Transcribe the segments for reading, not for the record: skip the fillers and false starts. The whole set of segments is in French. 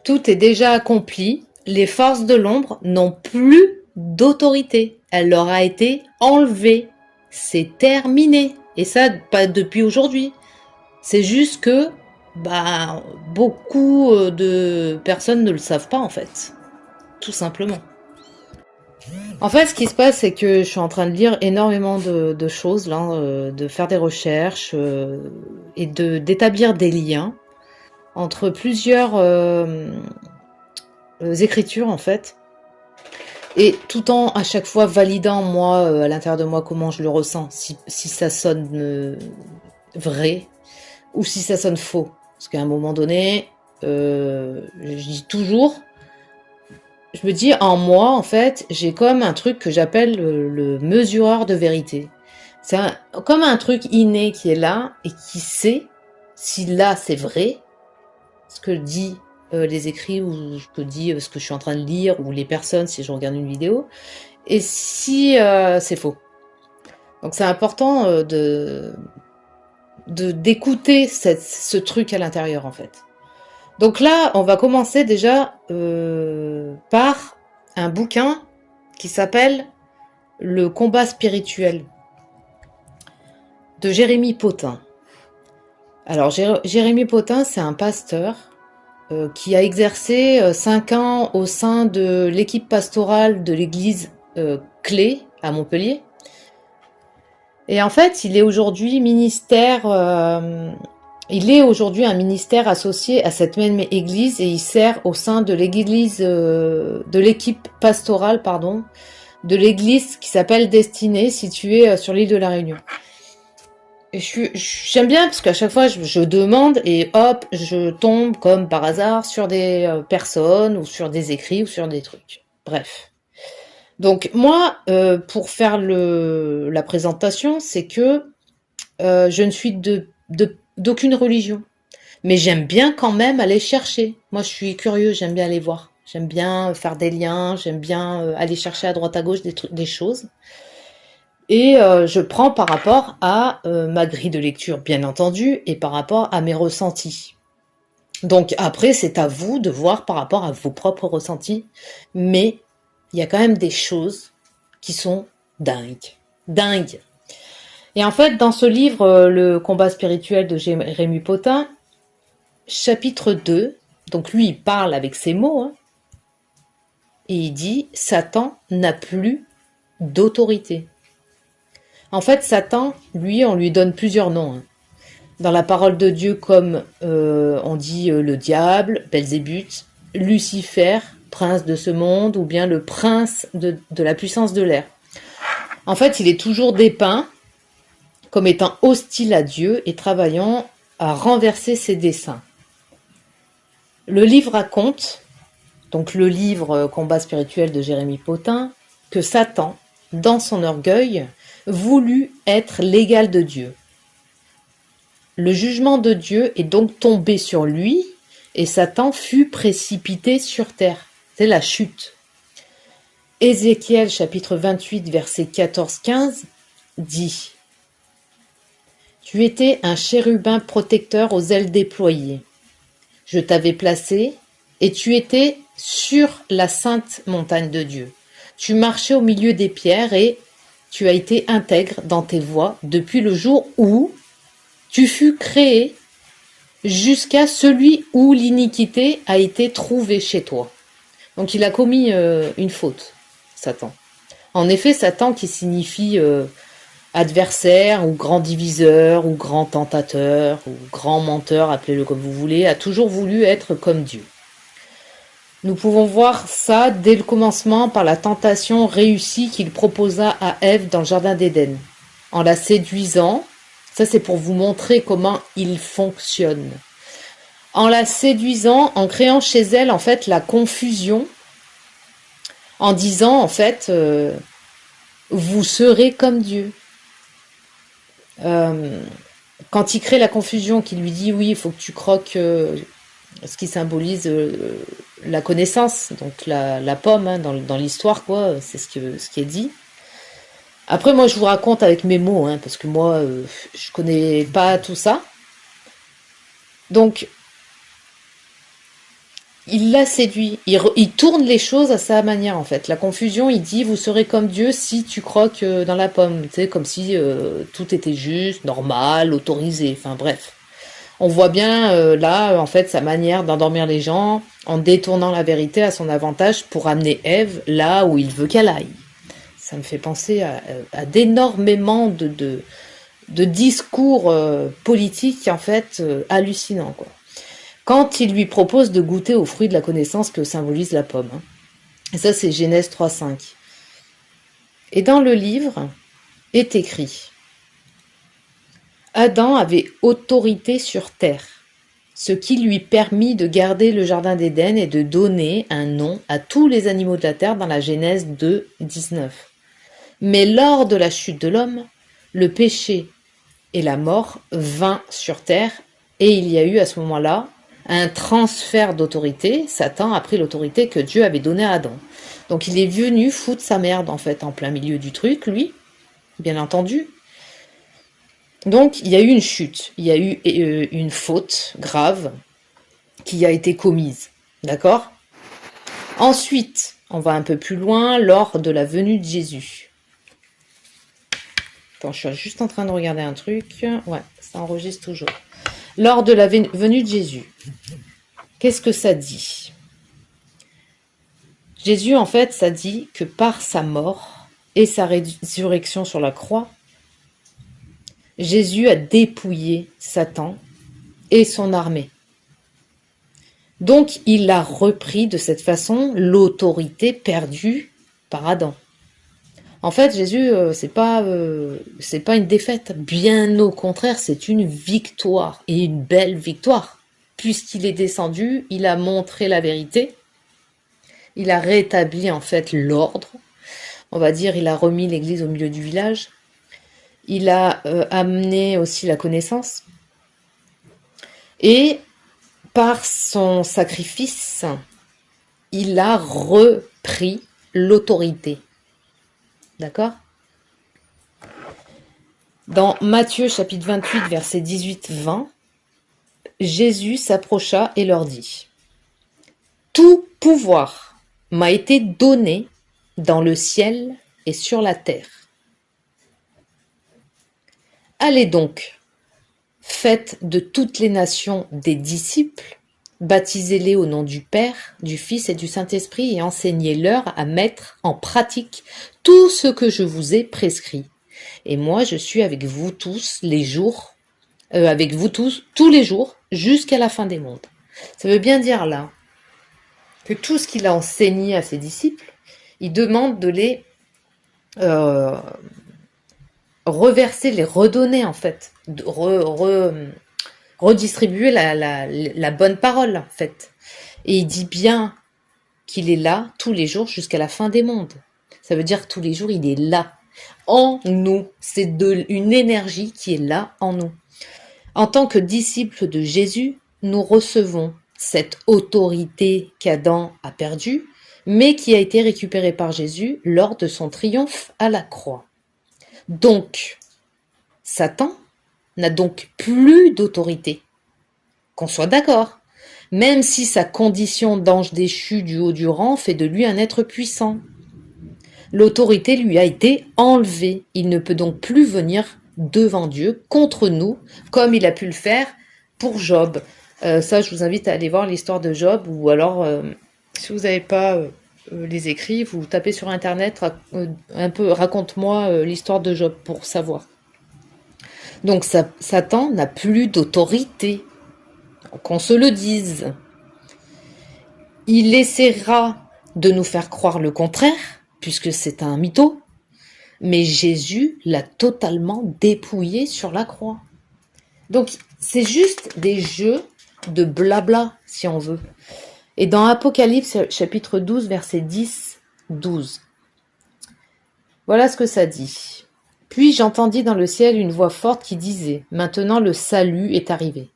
Tout est déjà accompli. Les forces de l'ombre n'ont plus d'autorité. Elle leur a été enlevée. C'est terminé. Et ça, pas depuis aujourd'hui. C'est juste que beaucoup de personnes ne le savent pas en fait. Tout simplement. En fait, ce qui se passe, c'est que je suis en train de lire énormément de choses, là, de faire des recherches et d'établir des liens entre plusieurs écritures, en fait, et tout en à chaque fois validant, moi, à l'intérieur de moi, comment je le ressens, si ça sonne vrai ou si ça sonne faux. Parce qu'à un moment donné, je dis toujours, je me dis, en moi, en fait, j'ai comme un truc que j'appelle le mesureur de vérité. C'est comme un truc inné qui est là et qui sait si là c'est vrai, ce que dit les écrits ou ce que dit ce que je suis en train de lire ou les personnes si je regarde une vidéo, et si c'est faux. Donc c'est important d'écouter ce truc à l'intérieur en fait. Donc là, on va commencer déjà par un bouquin qui s'appelle Le combat spirituel de Jérémy Potin. Alors Jérémy Potin, c'est un pasteur qui a exercé 5 ans au sein de l'équipe pastorale de l'église Clé à Montpellier. Et en fait, il est aujourd'hui un ministère associé à cette même église et il sert au sein de l'église, de l'équipe pastorale, de l'église qui s'appelle Destinée, située sur l'île de la Réunion. Et j'aime bien parce qu'à chaque fois je demande et hop, je tombe comme par hasard sur des personnes ou sur des écrits ou sur des trucs. Bref. Donc moi, pour faire la présentation, c'est que je ne suis d'aucune religion. Mais j'aime bien quand même aller chercher. Moi, je suis curieux, j'aime bien aller voir. J'aime bien faire des liens, j'aime bien aller chercher à droite à gauche des choses. Et je prends par rapport à ma grille de lecture, bien entendu, et par rapport à mes ressentis. Donc après, c'est à vous de voir par rapport à vos propres ressentis. Mais il y a quand même des choses qui sont dingues. Dingues. Et en fait, dans ce livre, Le combat spirituel de Jérémy Potin, chapitre 2, donc lui, il parle avec ses mots, hein, et il dit « Satan n'a plus d'autorité ». En fait, Satan, lui, on lui donne plusieurs noms. Hein. Dans la parole de Dieu, comme on dit le diable, Belzébuth, Lucifer, prince de ce monde, ou bien le prince de la puissance de l'air. En fait, il est toujours dépeint comme étant hostile à Dieu et travaillant à renverser ses desseins. Le livre raconte, donc le livre Combat spirituel de Jérémy Potin, que Satan, dans son orgueil, voulut être l'égal de Dieu. Le jugement de Dieu est donc tombé sur lui et Satan fut précipité sur terre. C'est la chute. Ézéchiel chapitre 28 verset 14-15 dit « Tu étais un chérubin protecteur aux ailes déployées. Je t'avais placé et tu étais sur la sainte montagne de Dieu. Tu marchais au milieu des pierres et tu as été intègre dans tes voies depuis le jour où tu fus créé jusqu'à celui où l'iniquité a été trouvée chez toi. » Donc il a commis une faute, Satan. En effet, Satan qui signifie adversaire ou grand diviseur ou grand tentateur ou grand menteur, appelez-le comme vous voulez, a toujours voulu être comme Dieu. Nous pouvons voir ça dès le commencement par la tentation réussie qu'il proposa à Ève dans le jardin d'Éden. En la séduisant, ça c'est pour vous montrer comment il fonctionne. En la séduisant, en créant chez elle en fait la confusion, en disant en fait vous serez comme Dieu. Quand il crée la confusion, qui lui dit oui, il faut que tu croques ce qui symbolise la connaissance, donc la pomme hein, dans l'histoire, quoi, c'est ce qui est dit. Après, moi, je vous raconte avec mes mots, hein, parce que moi, je connais pas tout ça. Donc, il l'a séduit. Il tourne les choses à sa manière, en fait. La confusion, il dit, vous serez comme Dieu si tu croques dans la pomme. Tu sais, comme si tout était juste, normal, autorisé. Enfin, bref. On voit bien, là, en fait, sa manière d'endormir les gens en détournant la vérité à son avantage pour amener Ève là où il veut qu'elle aille. Ça me fait penser à d'énormément de discours politiques, en fait, hallucinants, quoi. Quand il lui propose de goûter aux fruits de la connaissance que symbolise la pomme. Hein. Et ça, c'est Genèse 3.5. Et dans le livre est écrit « Adam avait autorité sur terre, ce qui lui permit de garder le jardin d'Éden et de donner un nom à tous les animaux de la terre dans la Genèse 2.19. Mais lors de la chute de l'homme, le péché et la mort vint sur terre et il y a eu à ce moment-là un transfert d'autorité. Satan a pris l'autorité que Dieu avait donnée à Adam. Donc il est venu foutre sa merde en fait en plein milieu du truc, lui, bien entendu. Donc il y a eu une chute, il y a eu une faute grave qui a été commise, d'accord? Ensuite, on va un peu plus loin lors de la venue de Jésus. Attends, je suis juste en train de regarder un truc. Ouais, ça enregistre toujours. Lors de la venue de Jésus, qu'est-ce que ça dit? Jésus, en fait, ça dit que par sa mort et sa résurrection sur la croix, Jésus a dépouillé Satan et son armée. Donc, il a repris de cette façon l'autorité perdue par Adam. En fait, Jésus, c'est pas une défaite. Bien au contraire, c'est une victoire et une belle victoire. Puisqu'il est descendu, il a montré la vérité. Il a rétabli en fait l'ordre. On va dire, il a remis l'église au milieu du village. Il a amené aussi la connaissance. Et par son sacrifice, il a repris l'autorité. D'accord? Dans Matthieu chapitre 28, versets 18-20, Jésus s'approcha et leur dit « Tout pouvoir m'a été donné dans le ciel et sur la terre. Allez donc, faites de toutes les nations des disciples, baptisez-les au nom du Père, du Fils et du Saint-Esprit et enseignez-leur à mettre en pratique tout ce que je vous ai prescrit. Et moi, je suis avec vous tous les jours, tous les jours, jusqu'à la fin des mondes. » Ça veut bien dire là que tout ce qu'il a enseigné à ses disciples, il demande de les reverser, les redonner en fait, de redistribuer la bonne parole en fait. Et il dit bien qu'il est là tous les jours jusqu'à la fin des mondes. Ça veut dire tous les jours il est là en nous. C'est une énergie qui est là en nous. En tant que disciples de Jésus, nous recevons cette autorité qu'Adam a perdue, mais qui a été récupérée par Jésus lors de son triomphe à la croix. Donc, Satan n'a donc plus d'autorité. Qu'on soit d'accord, même si sa condition d'ange déchu du haut du rang fait de lui un être puissant. L'autorité lui a été enlevée. Il ne peut donc plus venir devant Dieu contre nous, comme il a pu le faire pour Job. Ça, je vous invite à aller voir l'histoire de Job, ou alors, si vous n'avez pas les écrits, vous tapez sur Internet, un peu, raconte-moi l'histoire de Job pour savoir. Donc, Satan n'a plus d'autorité, qu'on se le dise. Il essaiera de nous faire croire le contraire, puisque c'est un mytho, mais Jésus l'a totalement dépouillé sur la croix. Donc, c'est juste des jeux de blabla, si on veut. Et dans Apocalypse, chapitre 12, verset 10-12, voilà ce que ça dit. « Puis j'entendis dans le ciel une voix forte qui disait « Maintenant le salut est arrivé,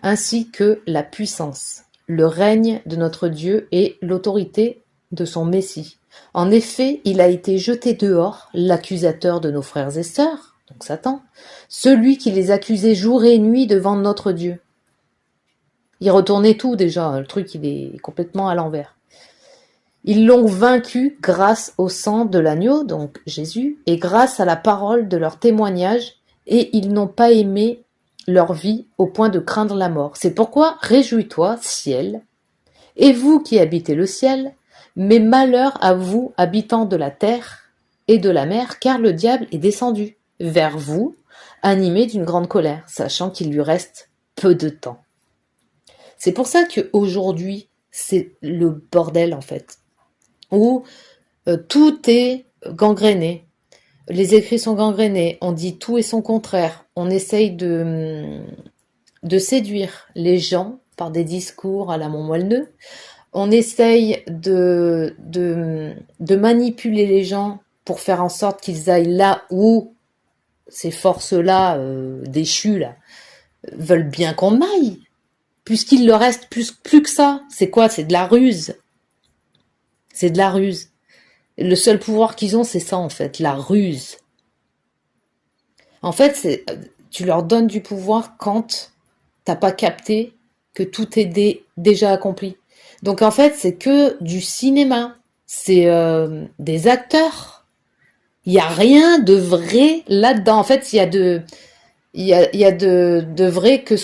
ainsi que la puissance, le règne de notre Dieu et l'autorité de son Messie. En effet, il a été jeté dehors, l'accusateur de nos frères et sœurs, donc Satan, celui qui les accusait jour et nuit devant notre Dieu. Il retournait tout déjà, le truc il est complètement à l'envers. Ils l'ont vaincu grâce au sang de l'agneau, donc Jésus, et grâce à la parole de leur témoignage, et ils n'ont pas aimé leur vie au point de craindre la mort. C'est pourquoi réjouis-toi, ciel, et vous qui habitez le ciel, mais malheur à vous, habitants de la terre et de la mer, car le diable est descendu vers vous, animé d'une grande colère, sachant qu'il lui reste peu de temps. C'est pour ça qu'aujourd'hui, c'est le bordel en fait, où tout est gangréné. Les écrits sont gangrénés, on dit tout et son contraire, on essaye de séduire les gens par des discours à la Montmoelneux, on essaye de manipuler les gens pour faire en sorte qu'ils aillent là où ces forces-là, déchues, là, veulent bien qu'on aille, puisqu'il leur reste plus que ça. C'est quoi? C'est de la ruse. C'est de la ruse. Le seul pouvoir qu'ils ont, c'est ça en fait, la ruse. En fait, tu leur donnes du pouvoir quand t'as pas capté que tout est déjà accompli. Donc en fait, c'est que du cinéma, c'est des acteurs. Il y a rien de vrai là-dedans. En fait, il y a de vrai que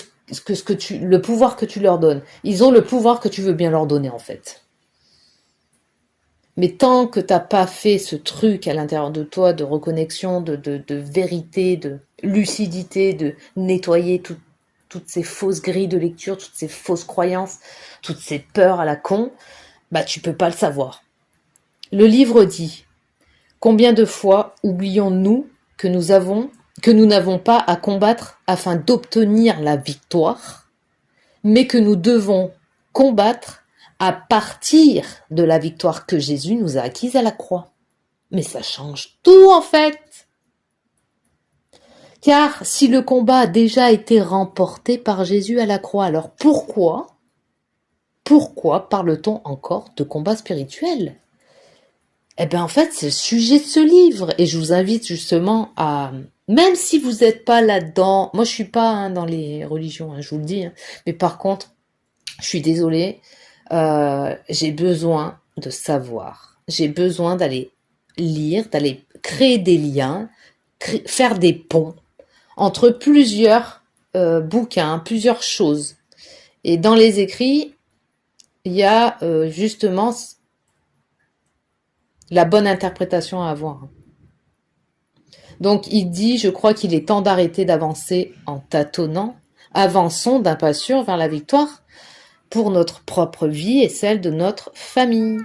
le pouvoir que tu leur donnes. Ils ont le pouvoir que tu veux bien leur donner en fait. Mais tant que t'as pas fait ce truc à l'intérieur de toi de reconnexion, de vérité, de lucidité, de nettoyer toutes ces fausses grilles de lecture, toutes ces fausses croyances, toutes ces peurs à la con, bah tu peux pas le savoir. Le livre dit: combien de fois oublions-nous que nous n'avons pas à combattre afin d'obtenir la victoire, mais que nous devons combattre à partir de la victoire que Jésus nous a acquise à la croix. Mais ça change tout en fait. Car si le combat a déjà été remporté par Jésus à la croix, alors pourquoi parle-t-on encore de combat spirituel? Eh bien en fait c'est le sujet de ce livre et je vous invite justement à, même si vous n'êtes pas là-dedans, moi je suis pas dans les religions, je vous le dis, mais par contre je suis désolée, j'ai besoin de savoir, j'ai besoin d'aller lire, d'aller créer des liens, faire des ponts entre plusieurs bouquins, plusieurs choses. Et dans les écrits, il y a justement la bonne interprétation à avoir. Donc il dit, je crois qu'il est temps d'arrêter d'avancer en tâtonnant, avançons d'un pas sûr vers la victoire pour notre propre vie et celle de notre famille.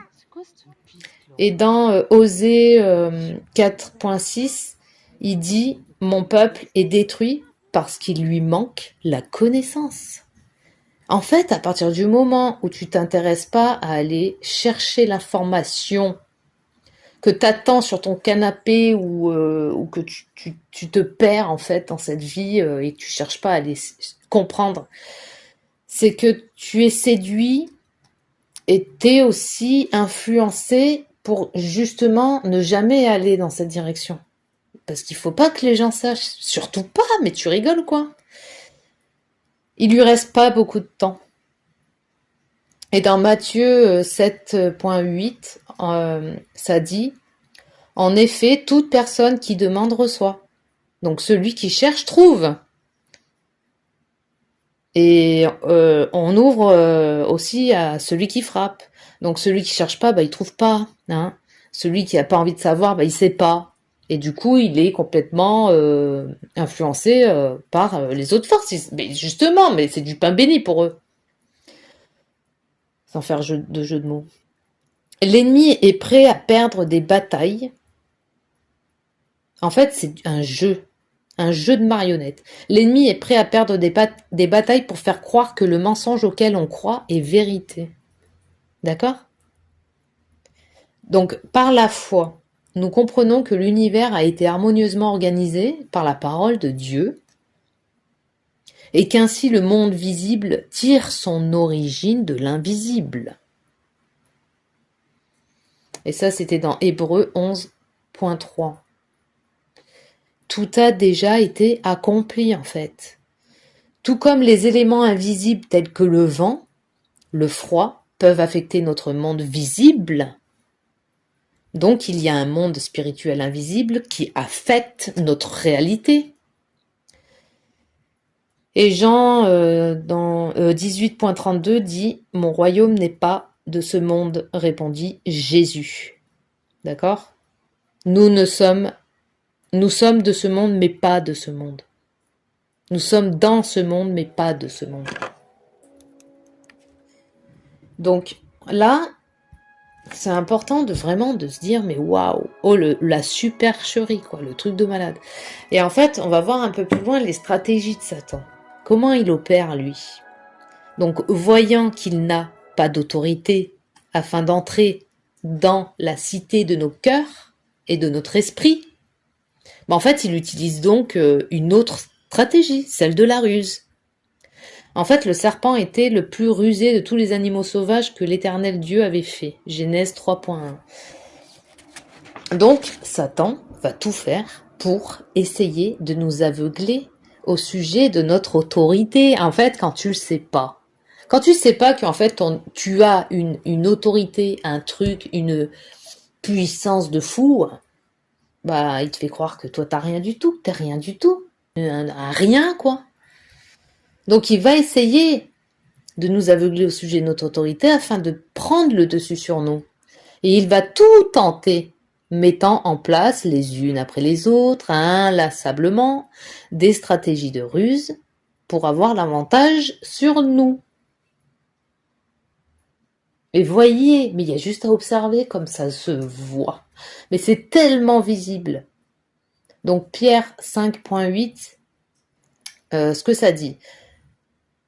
Et dans Osée 4.6, il dit, mon peuple est détruit parce qu'il lui manque la connaissance. En fait, à partir du moment où tu t'intéresses pas à aller chercher l'information que t'attends sur ton canapé ou que tu te perds en fait dans cette vie et que tu cherches pas à aller comprendre, c'est que tu es séduit et t'es aussi influencé pour justement ne jamais aller dans cette direction. Parce qu'il faut pas que les gens sachent, surtout pas, mais tu rigoles quoi. Il lui reste pas beaucoup de temps. Et dans Matthieu 7.8, ça dit, en effet, toute personne qui demande reçoit. Donc celui qui cherche trouve. Et on ouvre aussi à celui qui frappe. Donc celui qui cherche pas, bah il trouve pas. Hein. Celui qui a pas envie de savoir, bah il sait pas. Et du coup, il est complètement influencé par les autres forces. Mais justement, mais c'est du pain béni pour eux. Sans faire de jeu de mots. L'ennemi est prêt à perdre des batailles. En fait, c'est un jeu de marionnettes. L'ennemi est prêt à perdre des batailles pour faire croire que le mensonge auquel on croit est vérité. D'accord? Donc, par la foi, nous comprenons que l'univers a été harmonieusement organisé par la parole de Dieu et qu'ainsi le monde visible tire son origine de l'invisible. Et ça, c'était dans Hébreux 11.3. Tout a déjà été accompli, en fait. Tout comme les éléments invisibles tels que le vent, le froid, peuvent affecter notre monde visible. Donc il y a un monde spirituel invisible qui affecte notre réalité. Et Jean, dans 18.32, dit « Mon royaume n'est pas de ce monde », répondit Jésus. D'accord ? Nous sommes de ce monde, mais pas de ce monde. Nous sommes dans ce monde, mais pas de ce monde. Donc là, c'est important de vraiment de se dire, mais waouh, oh la supercherie, quoi, le truc de malade. Et en fait, on va voir un peu plus loin les stratégies de Satan. Comment il opère, lui ? Donc, voyant qu'il n'a pas d'autorité afin d'entrer dans la cité de nos cœurs et de notre esprit, mais en fait, il utilise donc une autre stratégie, celle de la ruse. En fait, le serpent était le plus rusé de tous les animaux sauvages que l'Éternel Dieu avait fait. Genèse 3.1. Donc, Satan va tout faire pour essayer de nous aveugler au sujet de notre autorité. En fait, quand tu le sais pas. Quand tu sais pas qu'en fait, tu as une autorité, un truc, une puissance de fou, bah, il te fait croire que toi, t'as rien du tout, que t'es rien du tout. Un rien, quoi. Donc, il va essayer de nous aveugler au sujet de notre autorité afin de prendre le dessus sur nous. Et il va tout tenter, mettant en place les unes après les autres, inlassablement, des stratégies de ruse pour avoir l'avantage sur nous. Et voyez, mais il y a juste à observer comme ça se voit. Mais c'est tellement visible. Donc Pierre 5.8, ce que ça dit.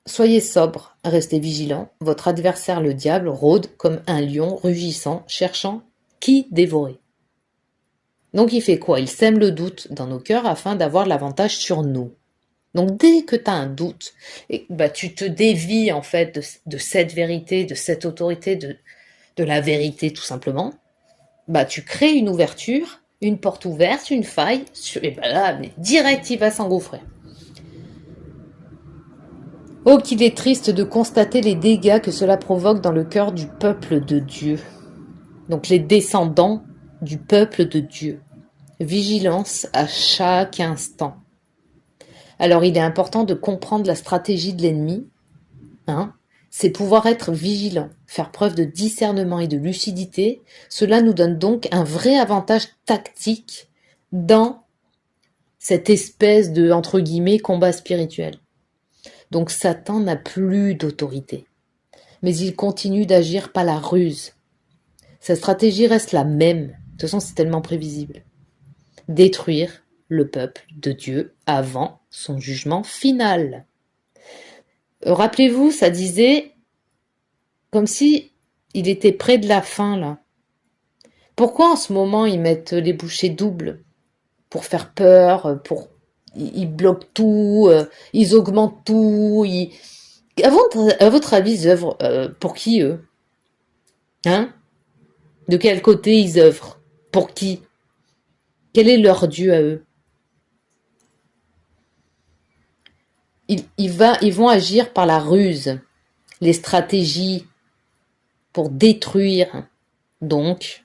Soyez sobres, restez vigilants. Votre adversaire le diable rôde comme un lion rugissant, cherchant qui dévorer. Donc il fait quoi ? Il sème le doute dans nos cœurs afin d'avoir l'avantage sur nous. Donc dès que tu as un doute, tu te dévies en fait de cette vérité, de cette autorité, de la vérité tout simplement. Tu crées une ouverture, une porte ouverte, une faille, et là, mais direct il va s'engouffrer. Oh, qu'il est triste de constater les dégâts que cela provoque dans le cœur du peuple de Dieu. Donc les descendants du peuple de Dieu. Vigilance à chaque instant. Alors il est important de comprendre la stratégie de l'ennemi. C'est pouvoir être vigilant, faire preuve de discernement et de lucidité. Cela nous donne donc un vrai avantage tactique dans cette espèce de, entre guillemets, combat spirituel. Donc Satan n'a plus d'autorité, mais il continue d'agir par la ruse. Sa stratégie reste la même, de toute façon c'est tellement prévisible. Détruire le peuple de Dieu avant son jugement final. Rappelez-vous, ça disait comme si il était près de la fin là. Pourquoi en ce moment ils mettent les bouchées doubles ? Pour faire peur, ils bloquent tout, ils augmentent tout. À votre avis, ils œuvrent pour qui eux ? De quel côté ils œuvrent ? Pour qui ? Quel est leur Dieu à eux ? Ils vont agir par la ruse, les stratégies pour détruire. Donc,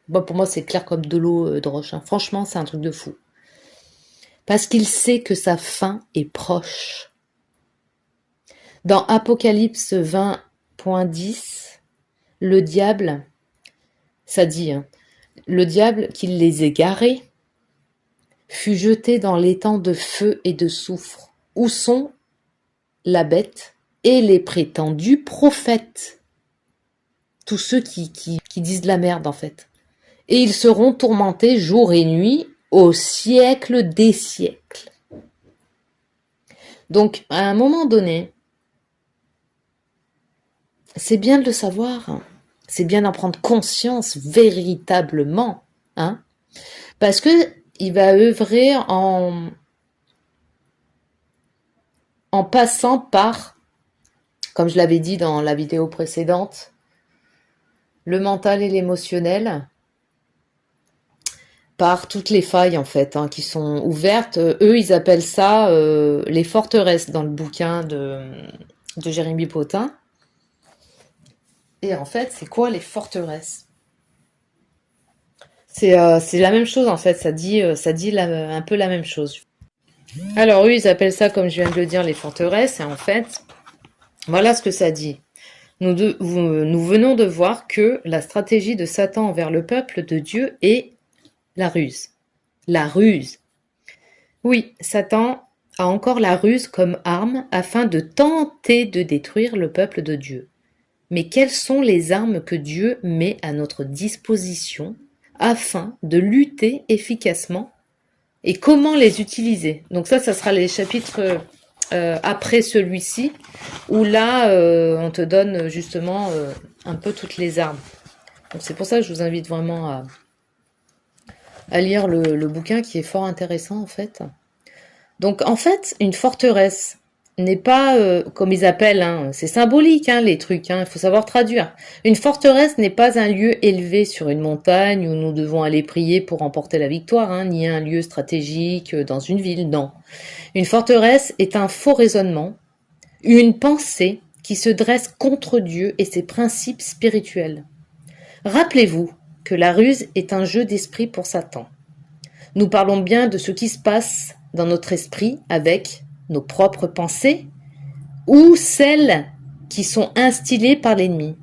pour moi, c'est clair comme de l'eau de roche. Franchement, c'est un truc de fou. Parce qu'il sait que sa fin est proche. Dans Apocalypse 20.10, le diable, ça dit, le diable qui les égarait fut jeté dans l'étang de feu et de soufre, où sont la bête et les prétendus prophètes. Tous ceux qui disent de la merde, en fait. Et ils seront tourmentés jour et nuit au siècle des siècles. Donc, à un moment donné, c'est bien de le savoir, c'est bien d'en prendre conscience véritablement, parce que il va œuvrer en passant par, comme je l'avais dit dans la vidéo précédente, le mental et l'émotionnel, par toutes les failles en fait hein, qui sont ouvertes. Eux, ils appellent ça les forteresses dans le bouquin de Jérémie Potin. Et en fait, c'est quoi les forteresses? C'est la même chose en fait, ça dit un peu la même chose. Alors eux, ils appellent ça, comme je viens de le dire, les forteresses. Et en fait, voilà ce que ça dit. Nous venons de voir que la stratégie de Satan envers le peuple de Dieu est la ruse. La ruse. Oui, Satan a encore la ruse comme arme afin de tenter de détruire le peuple de Dieu. Mais quelles sont les armes que Dieu met à notre disposition afin de lutter efficacement et comment les utiliser? Donc ça sera les chapitres après celui-ci, où là, on te donne justement un peu toutes les armes. Donc c'est pour ça que je vous invite vraiment à lire le bouquin qui est fort intéressant en fait. Donc en fait, une forteresse n'est pas, comme ils appellent, hein, c'est symbolique hein, les trucs, hein, il faut savoir traduire. Une forteresse n'est pas un lieu élevé sur une montagne où nous devons aller prier pour remporter la victoire, hein, ni un lieu stratégique dans une ville, non. Une forteresse est un faux raisonnement, une pensée qui se dresse contre Dieu et ses principes spirituels. Rappelez-vous que la ruse est un jeu d'esprit pour Satan. Nous parlons bien de ce qui se passe dans notre esprit avec nos propres pensées ou celles qui sont instillées par l'ennemi.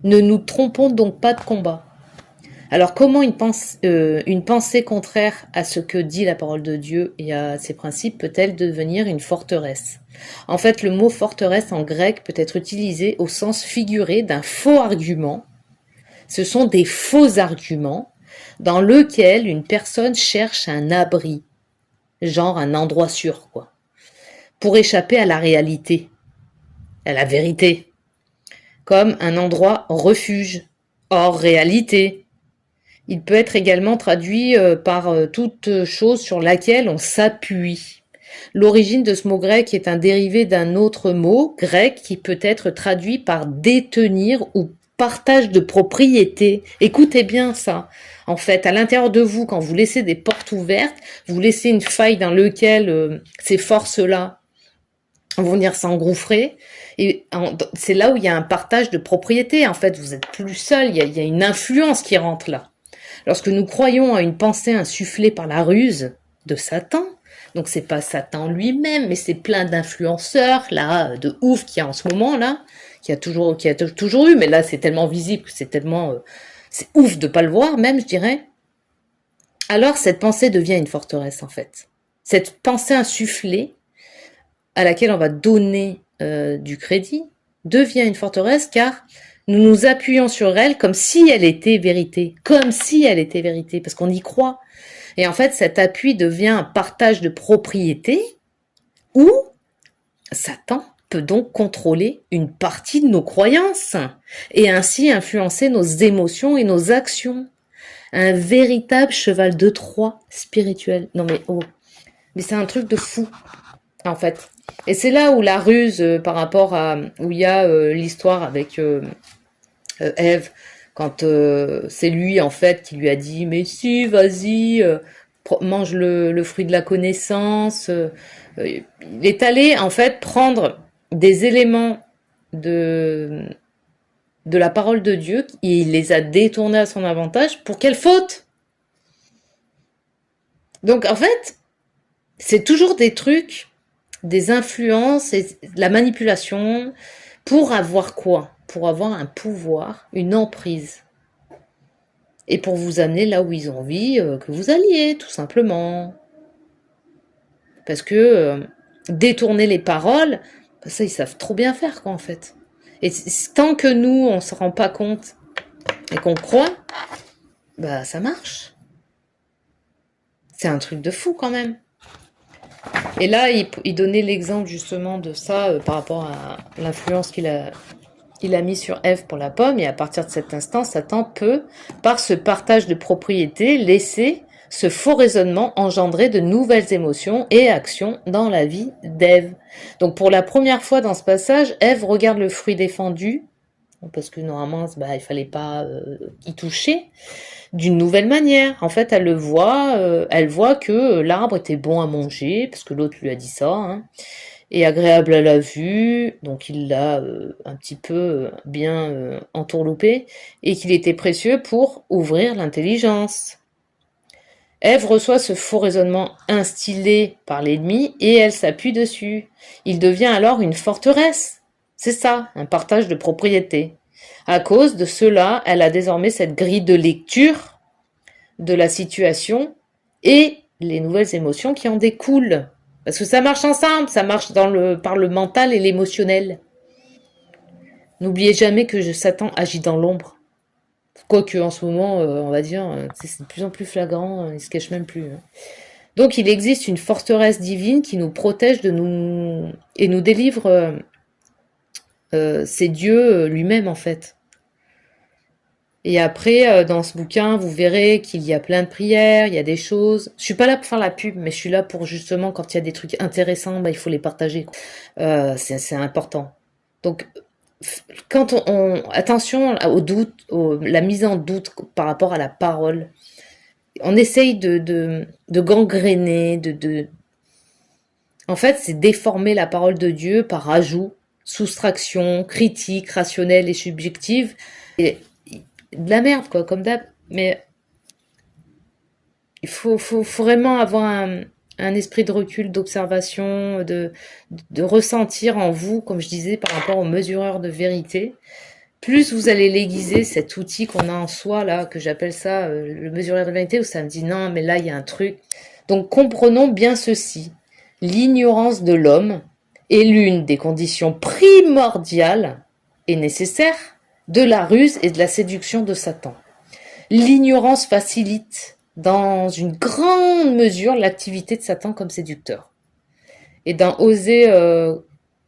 Ne nous trompons donc pas de combat. Alors comment une pensée contraire à ce que dit la parole de Dieu et à ses principes peut-elle devenir une forteresse? En fait, le mot forteresse en grec peut être utilisé au sens figuré d'un faux argument. Ce sont des faux arguments dans lesquels une personne cherche un abri, genre un endroit sûr, quoi, pour échapper à la réalité, à la vérité, comme un endroit refuge, hors réalité. Il peut être également traduit par toute chose sur laquelle on s'appuie. L'origine de ce mot grec est un dérivé d'un autre mot grec qui peut être traduit par détenir ou partage de propriété. Écoutez bien ça. En fait, à l'intérieur de vous, quand vous laissez des portes ouvertes, vous laissez une faille dans laquelle ces forces-là vont venir s'engouffrer. Et c'est là où il y a un partage de propriété. En fait, vous êtes plus seul. Il y a une influence qui rentre là. Lorsque nous croyons à une pensée insufflée par la ruse de Satan, donc c'est pas Satan lui-même, mais c'est plein d'influenceurs là, de ouf qu'il y a en ce moment là, qui a toujours eu, mais là c'est tellement visible que c'est ouf de pas le voir même, je dirais. Alors cette pensée devient une forteresse en fait. Cette pensée insufflée à laquelle on va donner du crédit devient une forteresse car nous nous appuyons sur elle comme si elle était vérité, parce qu'on y croit. Et en fait, cet appui devient un partage de propriété où Satan peut donc contrôler une partie de nos croyances et ainsi influencer nos émotions et nos actions. Un véritable cheval de Troie spirituel. Non mais mais c'est un truc de fou en fait. Et c'est là où la ruse par rapport à où il y a l'histoire avec Ève, quand c'est lui en fait qui lui a dit mais si vas-y mange le fruit de la connaissance, il est allé en fait prendre des éléments de la parole de Dieu et il les a détournés à son avantage. Pour quelle faute? Donc en fait c'est toujours des trucs, des influences et de la manipulation pour avoir quoi? Pour avoir un pouvoir, une emprise. Et pour vous amener là où ils ont envie que vous alliez, tout simplement. Parce que détourner les paroles, ça, ils savent trop bien faire, quoi, en fait. Et tant que nous, on se rend pas compte et qu'on croit, bah, ça marche. C'est un truc de fou, quand même. Et là, il donnait l'exemple, justement, de ça par rapport à l'influence qu'il a mis sur Ève pour la pomme, et à partir de cet instant, Satan peut, par ce partage de propriété, laisser ce faux raisonnement engendrer de nouvelles émotions et actions dans la vie d'Ève. Donc pour la première fois dans ce passage, Ève regarde le fruit défendu parce que normalement, il fallait pas y toucher, d'une nouvelle manière. En fait, elle voit que l'arbre était bon à manger, parce que l'autre lui a dit ça, hein, et agréable à la vue, donc il l'a un petit peu bien entourloupé, et qu'il était précieux pour ouvrir l'intelligence. Ève reçoit ce faux raisonnement instillé par l'ennemi et elle s'appuie dessus. Il devient alors une forteresse. C'est ça, un partage de propriété. À cause de cela, elle a désormais cette grille de lecture de la situation et les nouvelles émotions qui en découlent. Parce que ça marche ensemble, ça marche par le mental et l'émotionnel. N'oubliez jamais que Satan agit dans l'ombre. Quoique en ce moment, on va dire, c'est de plus en plus flagrant, il se cache même plus, hein. Donc il existe une forteresse divine qui nous protège et nous délivre. C'est Dieu lui-même en fait. Et après, dans ce bouquin, vous verrez qu'il y a plein de prières, il y a des choses. Je suis pas là pour faire la pub, mais je suis là pour justement quand il y a des trucs intéressants, il faut les partager. C'est important. Donc quand attention au doute, la mise en doute par rapport à la parole. On essaye de gangréner, en fait, c'est déformer la parole de Dieu par ajout, soustraction, critique, rationnelle et subjective. Et de la merde, quoi, comme d'hab. Mais il faut vraiment avoir un esprit de recul, d'observation, de ressentir en vous, comme je disais, par rapport aux mesureurs de vérité. Plus vous allez l'aiguiser, cet outil qu'on a en soi, là, que j'appelle ça le mesureur de vérité, où ça me dit non, mais là, il y a un truc. Donc, comprenons bien ceci. L'ignorance de l'homme est l'une des conditions primordiales et nécessaires de la ruse et de la séduction de Satan. L'ignorance facilite dans une grande mesure l'activité de Satan comme séducteur. Et dans Osée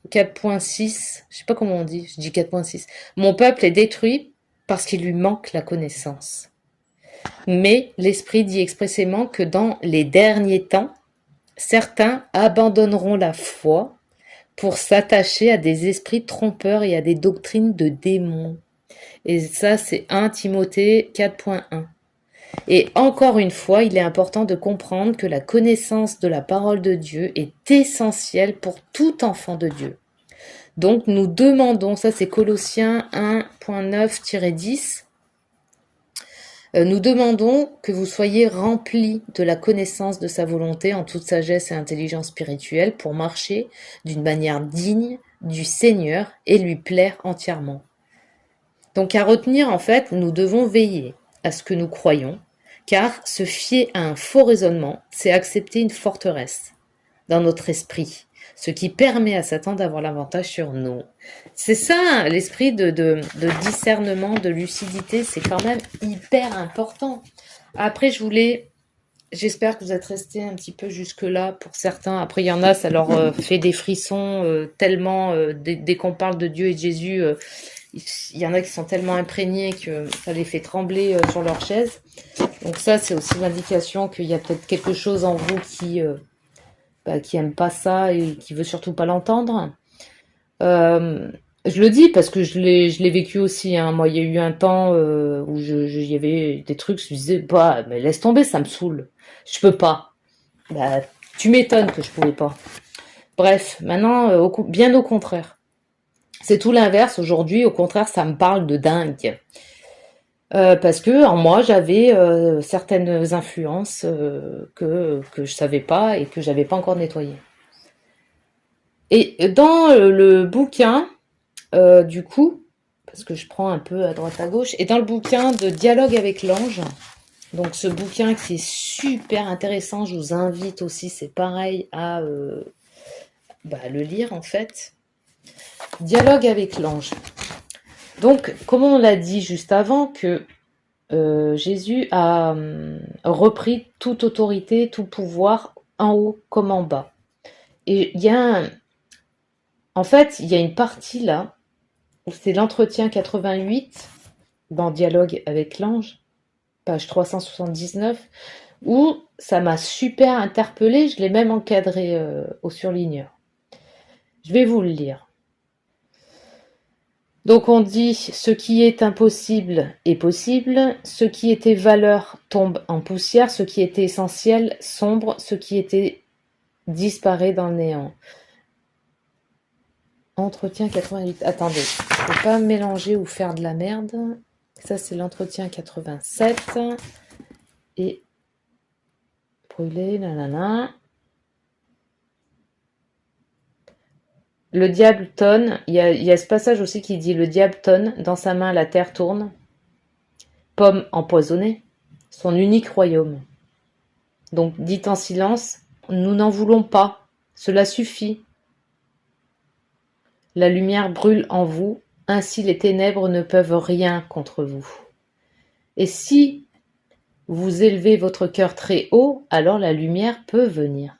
4.6, je sais pas comment on dit, je dis 4.6, mon peuple est détruit parce qu'il lui manque la connaissance. Mais l'Esprit dit expressément que dans les derniers temps, certains abandonneront la foi pour s'attacher à des esprits trompeurs et à des doctrines de démons. Et ça, c'est 1 Timothée 4.1. Et encore une fois, il est important de comprendre que la connaissance de la parole de Dieu est essentielle pour tout enfant de Dieu. Donc nous demandons, ça c'est Colossiens 1.9-10, nous demandons que vous soyez remplis de la connaissance de sa volonté en toute sagesse et intelligence spirituelle pour marcher d'une manière digne du Seigneur et lui plaire entièrement. Donc à retenir, en fait, nous devons veiller à ce que nous croyons, car se fier à un faux raisonnement, c'est accepter une forteresse dans notre esprit, ce qui permet à Satan d'avoir l'avantage sur nous. C'est ça, l'esprit de discernement, de lucidité, c'est quand même hyper important. Après, j'espère que vous êtes restés un petit peu jusque-là pour certains. Après, il y en a, ça leur fait des frissons tellement, dès qu'on parle de Dieu et de Jésus, il y en a qui sont tellement imprégnés que ça les fait trembler sur leur chaise. Donc ça, c'est aussi l'indication qu'il y a peut-être quelque chose en vous qui aime pas ça et qui veut surtout pas l'entendre. Je le dis parce que je l'ai vécu aussi, hein. Moi, il y a eu un temps où il y avait des trucs, je me disais, bah, mais laisse tomber, ça me saoule. Je peux pas. Bah, tu m'étonnes que je pouvais pas. Bref, maintenant, bien au contraire. C'est tout l'inverse aujourd'hui. Au contraire, ça me parle de dingue. Parce que en moi, j'avais certaines influences que je savais pas et que j'avais pas encore nettoyées. Et dans le bouquin, du coup, parce que je prends un peu à droite à gauche, et dans le bouquin de Dialogue avec l'ange, donc ce bouquin qui est super intéressant, je vous invite aussi, c'est pareil, à le lire en fait. Dialogue avec l'ange. Donc, comme on l'a dit juste avant, que Jésus a repris toute autorité, tout pouvoir, en haut comme en bas. Et il y a en fait, il y a une partie là, c'est l'entretien 88, dans Dialogue avec l'ange, page 379, où ça m'a super interpellée, je l'ai même encadré au surligneur. Je vais vous le lire. Donc on dit, ce qui est impossible est possible, ce qui était valeur tombe en poussière, ce qui était essentiel sombre, ce qui était disparaît dans le néant. Entretien 88. Attendez, je ne peux pas mélanger ou faire de la merde. Ça, c'est l'entretien 87. Et brûler, nanana. Le diable tonne. Il y a ce passage aussi qui dit: le diable tonne, dans sa main la terre tourne. Pomme empoisonnée, son unique royaume. Donc, dites en silence, nous n'en voulons pas, cela suffit. La lumière brûle en vous, ainsi les ténèbres ne peuvent rien contre vous. Et si vous élevez votre cœur très haut, alors la lumière peut venir.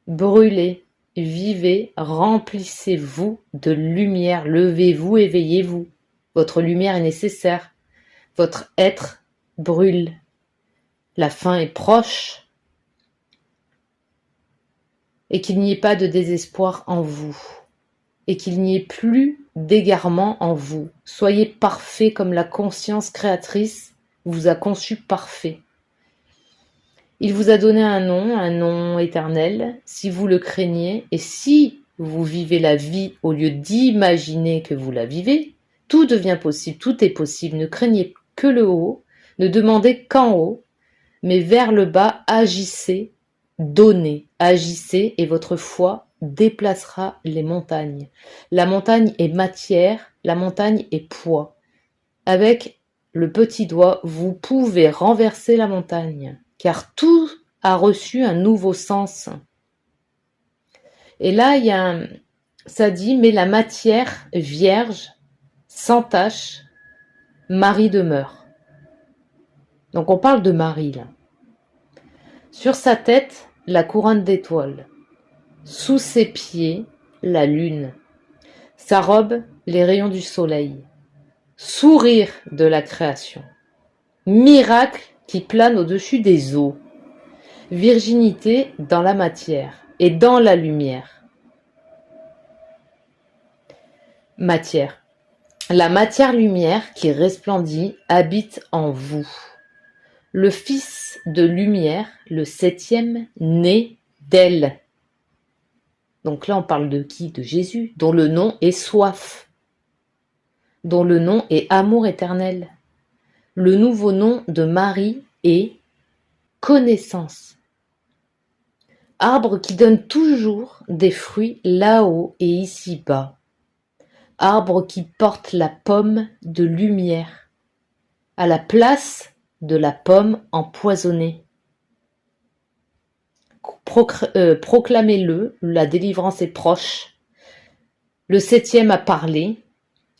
Brûlez, vivez, remplissez-vous de lumière, levez-vous, éveillez-vous. Votre lumière est nécessaire. Votre être brûle. La fin est proche. Et qu'il n'y ait pas de désespoir en vous. Et qu'il n'y ait plus d'égarement en vous. Soyez parfait comme la conscience créatrice vous a conçu parfait. Il vous a donné un nom éternel, si vous le craignez, et si vous vivez la vie au lieu d'imaginer que vous la vivez, tout devient possible, tout est possible. Ne craignez que le haut, ne demandez qu'en haut, mais vers le bas, agissez, donnez, agissez, et votre foi déplacera les montagnes. La montagne est matière, la montagne est poids. Avec le petit doigt, vous pouvez renverser la montagne, car tout a reçu un nouveau sens. Et là, ça dit, mais la matière vierge, sans tache, Marie demeure. Donc on parle de Marie là. Sur sa tête, la couronne d'étoiles. Sous ses pieds, la lune. Sa robe, les rayons du soleil. Sourire de la création. Miracle qui plane au-dessus des eaux. Virginité dans la matière et dans la lumière. Matière. La matière-lumière qui resplendit habite en vous. Le Fils de lumière, le 7e, né d'elle. Donc là, on parle de qui? De Jésus, dont le nom est soif, dont le nom est amour éternel. Le nouveau nom de Marie est connaissance. Arbre qui donne toujours des fruits là-haut et ici-bas. Arbre qui porte la pomme de lumière à la place de la pomme empoisonnée. Proclamez-le, la délivrance est proche. Le 7e a parlé,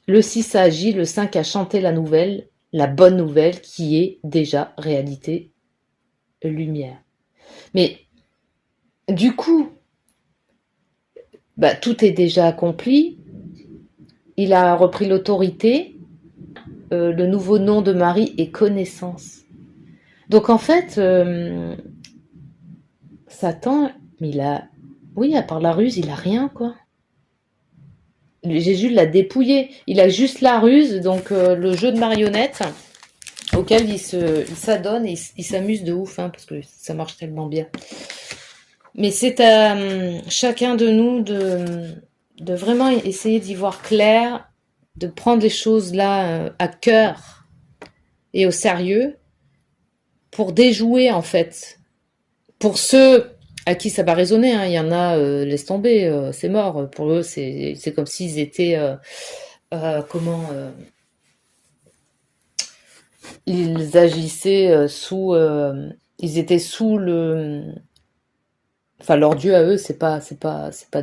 le 6 a agi, le 5 a chanté la nouvelle, la bonne nouvelle qui est déjà réalité, lumière. Mais du coup, tout est déjà accompli. Il a repris l'autorité. Le nouveau nom de Marie est connaissance. Donc en fait, Satan, oui, à part la ruse, il a rien, quoi. Jésus l'a dépouillé. Il a juste la ruse, donc le jeu de marionnettes auquel il s'adonne et il s'amuse de ouf, hein, parce que ça marche tellement bien. Mais c'est à chacun de nous de vraiment essayer d'y voir clair, de prendre les choses là à cœur et au sérieux pour déjouer, en fait. Pour ceux à qui ça va résonner, hein, il y en a, laisse tomber, c'est mort. Pour eux, c'est comme s'ils étaient, ils agissaient ils étaient sous le, enfin leur Dieu à eux, c'est pas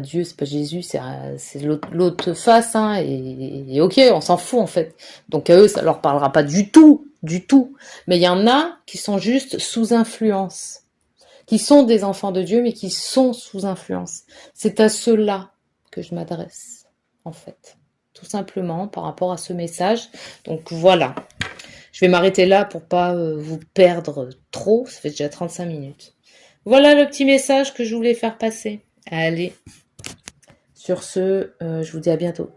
Dieu, c'est pas Jésus, c'est l'autre face, hein, et ok, on s'en fout en fait. Donc à eux, ça leur parlera pas du tout, du tout. Mais il y en a qui sont juste sous influence, qui sont des enfants de Dieu, mais qui sont sous influence. C'est à ceux-là que je m'adresse, en fait. Tout simplement par rapport à ce message. Donc voilà. Je vais m'arrêter là pour pas vous perdre trop. Ça fait déjà 35 minutes. Voilà le petit message que je voulais faire passer. Allez. Sur ce, je vous dis à bientôt.